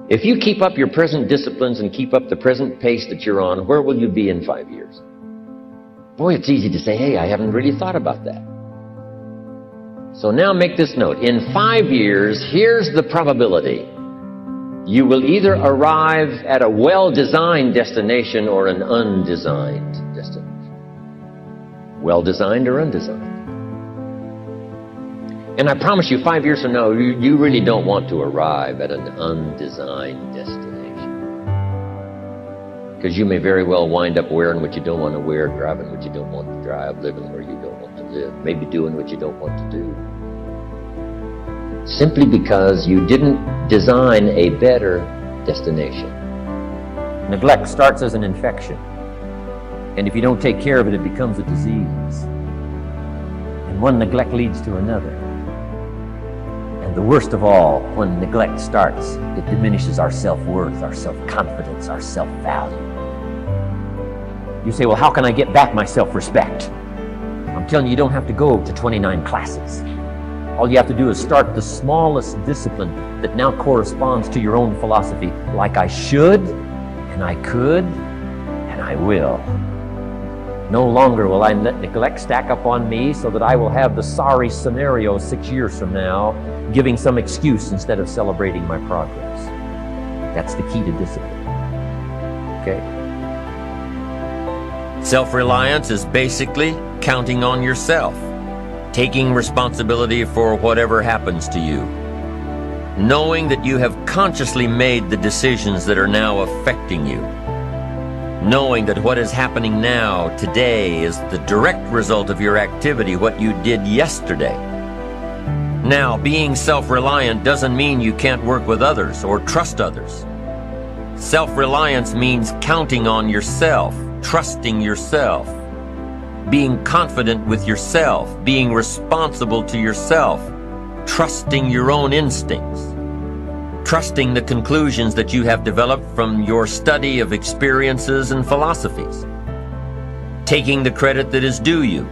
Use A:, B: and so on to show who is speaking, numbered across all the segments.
A: If you keep up your present disciplines and keep up the present pace that you're on, where will you be in 5 years? Boy, it's easy to say, hey, I haven't really thought about that. So now make this note. In 5 years, here's the probability. You will either arrive at a well-designed destination or an undesigned destination. Well-designed or undesigned. And I promise you, 5 years from now, you really don't want to arrive at an undesigned destination. Because you may very well wind up wearing what you don't want to wear, driving what you don't want to drive, living where you don't want to live, maybe doing what you don't want to do. Simply because you didn't design a better destination. Neglect starts as an infection. And if you don't take care of it, it becomes a disease. And one neglect leads to another. And the worst of all, when neglect starts, it diminishes our self-worth, our self-confidence, our self-value. You say, well, how can I get back my self-respect? I'm telling you, you don't have to go to 29 classes. All you have to do is start the smallest discipline that now corresponds to your own philosophy, like I should, and I could, and I will. No longer will I let neglect stack up on me so that I will have the sorry scenario 6 years from now, giving some excuse instead of celebrating my progress. That's the key to discipline. Okay?
B: Self-reliance is basically counting on yourself, taking responsibility for whatever happens to you, knowing that you have consciously made the decisions that are now affecting you, knowing that what is happening now, today, is the direct result of your activity, what you did yesterday. Now, being self-reliant doesn't mean you can't work with others or trust others. Self-reliance means counting on yourself, trusting yourself, being confident with yourself, being responsible to yourself, trusting your own instincts, trusting the conclusions that you have developed from your study of experiences and philosophies, taking the credit that is due you,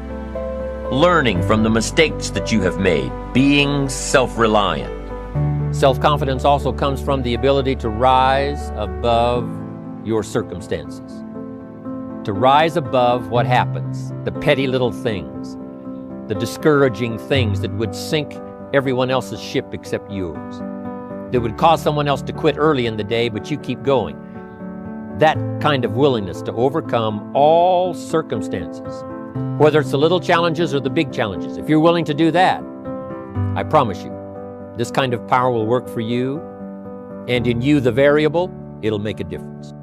B: learning from the mistakes that you have made, being self-reliant.
A: Self-confidence also comes from the ability to rise above your circumstances, to rise above what happens, the petty little things, the discouraging things that would sink everyone else's ship except yours, that would cause someone else to quit early in the day, but you keep going. That kind of willingness to overcome all circumstances, whether it's the little challenges or the big challenges. If you're willing to do that, I promise you, this kind of power will work for you, and in you, the variable, it'll make a difference.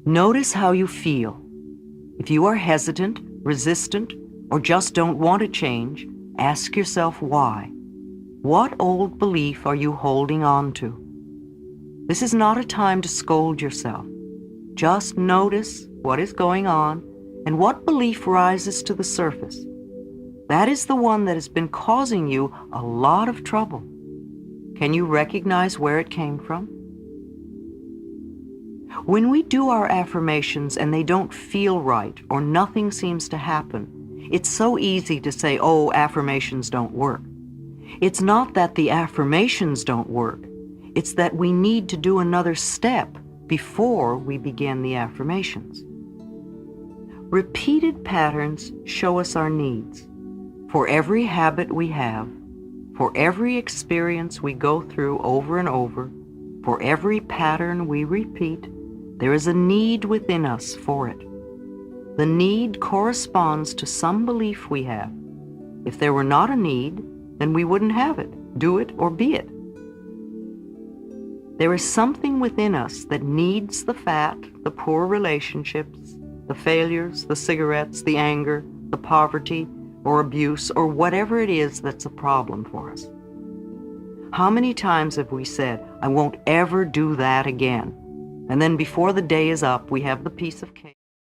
C: Notice how you feel. If you are hesitant, resistant, or just don't want to change, ask yourself why. What old belief are you holding on to? This is not a time to scold yourself. Just notice what is going on and what belief rises to the surface. That is the one that has been causing you a lot of trouble. Can you recognize where it came from? When we do our affirmations and they don't feel right or nothing seems to happen, it's so easy to say, oh, affirmations don't work. It's not that the affirmations don't work. It's that we need to do another step before we begin the affirmations. Repeated patterns show us our needs. For every habit we have, for every experience we go through over and over, for every pattern we repeat, there is a need within us for it. The need corresponds to some belief we have. If there were not a need, then we wouldn't have it, do it, or be it. There is something within us that needs the fat, the poor relationships, the failures, the cigarettes, the anger, the poverty, or abuse, or whatever it is that's a problem for us. How many times have we said, I won't ever do that again? And then before the day is up, we have the piece of cake.